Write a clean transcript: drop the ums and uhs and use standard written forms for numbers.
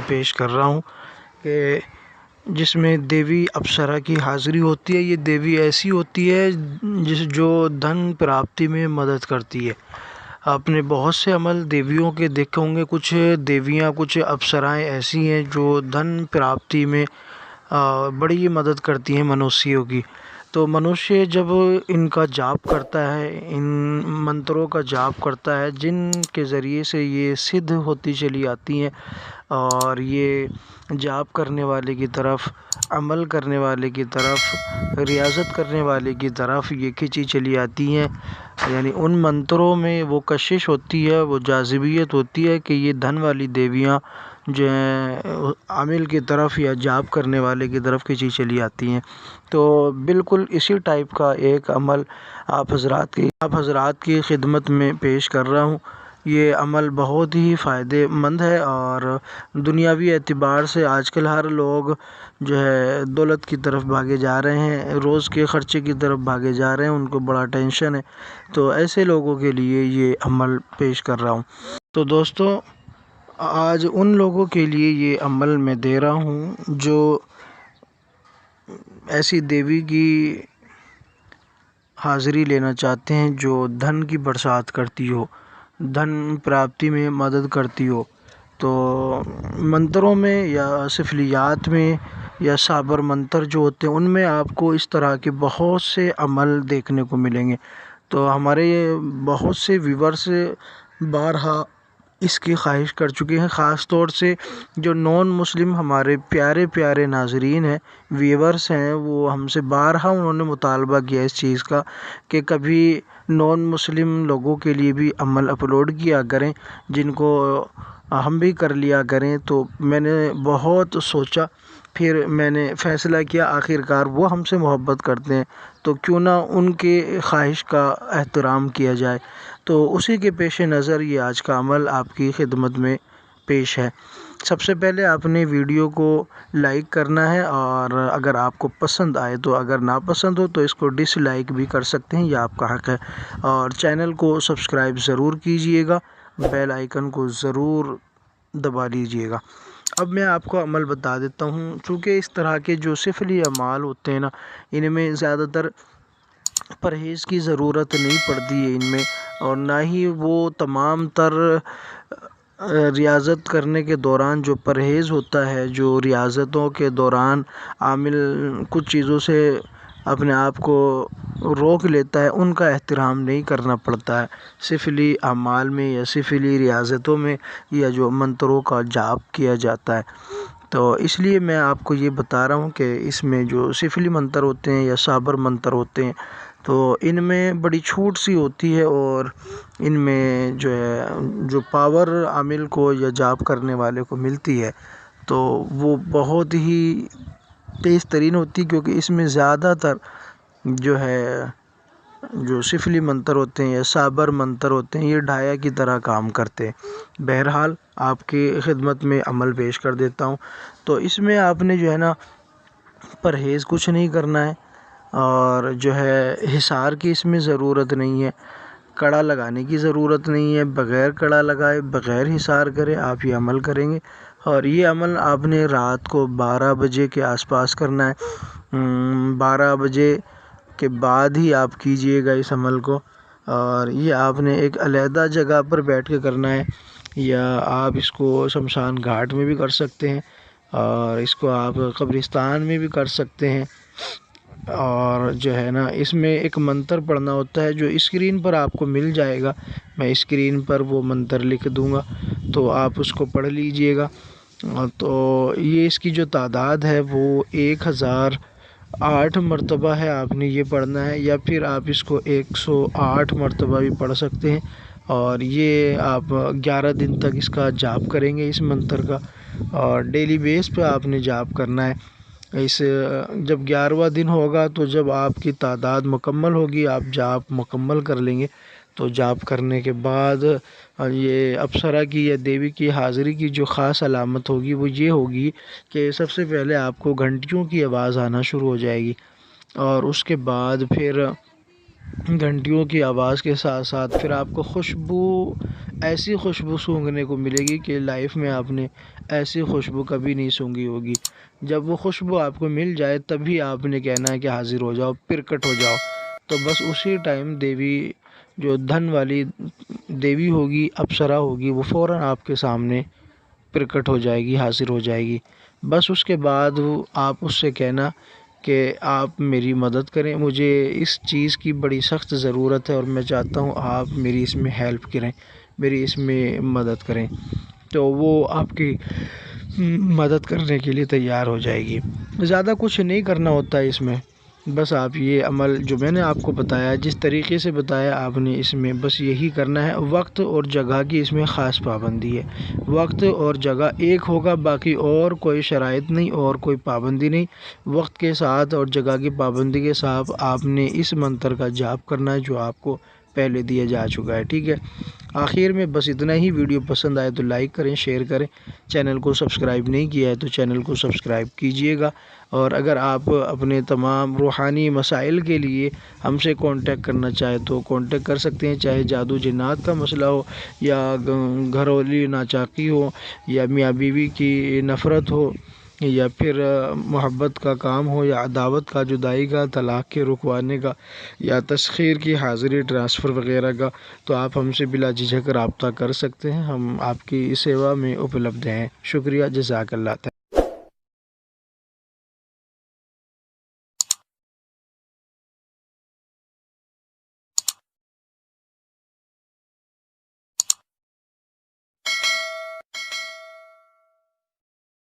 پیش کر رہا ہوں کہ جس میں دیوی اپسرا کی حاضری ہوتی ہے۔ یہ دیوی ایسی ہوتی ہے جو دھن پراپتی میں مدد کرتی ہے۔ آپ نے بہت سے عمل دیویوں کے دیکھے ہوں گے، کچھ دیویاں، کچھ اپسرائیں ایسی ہیں جو دھن پراپتی میں بڑی مدد کرتی ہیں منوشیوں کی۔ تو منوشیہ جب ان کا جاپ کرتا ہے، ان منتروں کا جاپ کرتا ہے جن کے ذریعے سے یہ سدھ ہوتی چلی آتی ہیں، اور یہ جاپ کرنے والے کی طرف، عمل کرنے والے کی طرف، ریاضت کرنے والے کی طرف یہ کھینچی چلی آتی ہیں۔ یعنی ان منتروں میں وہ کشش ہوتی ہے، وہ جاذبیت ہوتی ہے کہ یہ دھن والی دیویاں جو ہیں عامل کی طرف یا جاپ کرنے والے کی طرف کھینچی چلی آتی ہیں۔ تو بالکل اسی ٹائپ کا ایک عمل آپ حضرات کی خدمت میں پیش کر رہا ہوں۔ یہ عمل بہت ہی فائدے مند ہے، اور دنیاوی اعتبار سے آج کل ہر لوگ جو ہے دولت کی طرف بھاگے جا رہے ہیں، روز کے خرچے کی طرف بھاگے جا رہے ہیں، ان کو بڑا ٹینشن ہے۔ تو ایسے لوگوں کے لیے یہ عمل پیش کر رہا ہوں۔ تو دوستو، آج ان لوگوں کے لیے یہ عمل میں دے رہا ہوں جو ایسی دیوی کی حاضری لینا چاہتے ہیں جو دھن کی برسات کرتی ہو، دھن پراپتی میں مدد کرتی ہو۔ تو منتروں میں یا سفلیات میں یا صابر منتر جو ہوتے ہیں، ان میں آپ کو اس طرح کے بہت سے عمل دیکھنے کو ملیں گے۔ تو ہمارے بہت سے ویورز بارہا اس کی خواہش کر چکے ہیں، خاص طور سے جو نان مسلم ہمارے پیارے پیارے ناظرین ہیں، ویورز ہیں، وہ ہم سے بارہا انہوں نے مطالبہ کیا اس چیز کا کہ کبھی نان مسلم لوگوں کے لیے بھی عمل اپلوڈ کیا کریں، جن کو ہم بھی کر لیا کریں۔ تو میں نے بہت سوچا، پھر میں نے فیصلہ کیا آخر کار وہ ہم سے محبت کرتے ہیں تو کیوں نہ ان کے خواہش کا احترام کیا جائے۔ تو اسی کے پیش نظر یہ آج کا عمل آپ کی خدمت میں پیش ہے۔ سب سے پہلے آپ نے ویڈیو کو لائک کرنا ہے، اور اگر آپ کو پسند آئے تو، اگر ناپسند ہو تو اس کو ڈس لائک بھی کر سکتے ہیں، یہ آپ کا حق ہے۔ اور چینل کو سبسکرائب ضرور کیجئے گا، بیل آئیکن کو ضرور دبا لیجئے گا۔ اب میں آپ کو عمل بتا دیتا ہوں۔ چونکہ اس طرح کے جو سفلی اعمال ہوتے ہیں نا، ان میں زیادہ تر پرہیز کی ضرورت نہیں پڑتی ہے ان میں، اور نہ ہی وہ تمام تر ریاضت کرنے کے دوران جو پرہیز ہوتا ہے، جو ریاضتوں کے دوران عامل کچھ چیزوں سے اپنے آپ کو روک لیتا ہے، ان کا احترام نہیں کرنا پڑتا ہے سفلی اعمال میں یا سفلی ریاضتوں میں، یا جو منتروں کا جاپ کیا جاتا ہے۔ تو اس لیے میں آپ کو یہ بتا رہا ہوں کہ اس میں جو سفلی منتر ہوتے ہیں یا صابر منتر ہوتے ہیں، تو ان میں بڑی چھوٹ سی ہوتی ہے، اور ان میں جو ہے جو پاور عامل کو یا جاپ کرنے والے کو ملتی ہے تو وہ بہت ہی تیز ترین ہوتی، کیونکہ اس میں زیادہ تر جو ہے جو سفلی منتر ہوتے ہیں یا صابر منتر ہوتے ہیں، یہ ڈھایا کی طرح کام کرتے ہیں۔ بہرحال آپ کی خدمت میں عمل پیش کر دیتا ہوں۔ تو اس میں آپ نے جو ہے نا پرہیز کچھ نہیں کرنا ہے، اور جو ہے حصار کی اس میں ضرورت نہیں ہے، کڑا لگانے کی ضرورت نہیں ہے، بغیر کڑا لگائے، بغیر حصار کرے آپ یہ عمل کریں گے۔ اور یہ عمل آپ نے رات کو 12 بجے کے آس پاس کرنا ہے، 12 بجے کے بعد ہی آپ کیجئے گا اس عمل کو، اور یہ آپ نے ایک علیحدہ جگہ پر بیٹھ کے کرنا ہے، یا آپ اس کو شمشان گھاٹ میں بھی کر سکتے ہیں، اور اس کو آپ قبرستان میں بھی کر سکتے ہیں۔ اور جو ہے نا اس میں ایک منتر پڑھنا ہوتا ہے جو اسکرین پر آپ کو مل جائے گا، میں اسکرین پر وہ منتر لکھ دوں گا تو آپ اس کو پڑھ لیجئے گا۔ تو یہ اس کی جو تعداد ہے وہ 1008 مرتبہ ہے، آپ نے یہ پڑھنا ہے، یا پھر آپ اس کو 108 مرتبہ بھی پڑھ سکتے ہیں۔ اور یہ آپ 11 دن تک اس کا جاپ کریں گے اس منتر کا، اور ڈیلی بیس پہ آپ نے جاپ کرنا ہے۔ جب 11واں دن ہوگا تو جب آپ کی تعداد مکمل ہوگی، آپ جاپ مکمل کر لیں گے، تو جاپ کرنے کے بعد یہ اپسرا کی یا دیوی کی حاضری کی جو خاص علامت ہوگی وہ یہ ہوگی کہ سب سے پہلے آپ کو گھنٹیوں کی آواز آنا شروع ہو جائے گی، اور اس کے بعد پھر گھنٹیوں کی آواز کے ساتھ ساتھ پھر آپ کو ایسی خوشبو سونگھنے کو ملے گی کہ لائف میں آپ نے ایسی خوشبو کبھی نہیں سونگھی ہوگی۔ جب وہ خوشبو آپ کو مل جائے تبھی آپ نے کہنا ہے کہ حاضر ہو جاؤ، پرکٹ ہو جاؤ۔ تو بس اسی ٹائم دیوی، جو دھن والی دیوی ہوگی، اپسرا ہوگی، وہ فوراً آپ کے سامنے پرکٹ ہو جائے گی، حاضر ہو جائے گی۔ بس اس کے بعد آپ اس سے کہنا کہ آپ میری مدد کریں، مجھے اس چیز کی بڑی سخت ضرورت ہے اور میں چاہتا ہوں آپ میری اس میں ہیلپ کریں، میری اس میں مدد کریں۔ تو وہ آپ کی مدد کرنے کے لیے تیار ہو جائے گی۔ زیادہ کچھ نہیں کرنا ہوتا ہے اس میں، بس آپ یہ عمل جو میں نے آپ کو بتایا، جس طریقے سے بتایا آپ نے، اس میں بس یہی کرنا ہے۔ وقت اور جگہ کی اس میں خاص پابندی ہے، وقت اور جگہ ایک ہوگا، باقی اور کوئی شرائط نہیں اور کوئی پابندی نہیں۔ وقت کے ساتھ اور جگہ کی پابندی کے ساتھ آپ نے اس منتر کا جاپ کرنا ہے جو آپ کو پہلے دیا جا چکا ہے، ٹھیک ہے۔ آخر میں بس اتنا ہی۔ ویڈیو پسند آئے تو لائک کریں، شیئر کریں، چینل کو سبسکرائب نہیں کیا ہے تو چینل کو سبسکرائب کیجئے گا۔ اور اگر آپ اپنے تمام روحانی مسائل کے لیے ہم سے کانٹیکٹ کرنا چاہیں تو کانٹیکٹ کر سکتے ہیں، چاہے جادو جنات کا مسئلہ ہو، یا گھریلو ناچاکی ہو، یا میاں بیوی کی نفرت ہو، یا پھر محبت کا کام ہو، یا عداوت کا، جدائی کا، طلاق کے رکوانے کا، یا تسخیر کی حاضری، ٹرانسفر وغیرہ کا، تو آپ ہم سے بلا جھجھک رابطہ کر سکتے ہیں۔ ہم آپ کی سیوا میں اپلبدھ ہیں۔ شکریہ، جزاک اللہ۔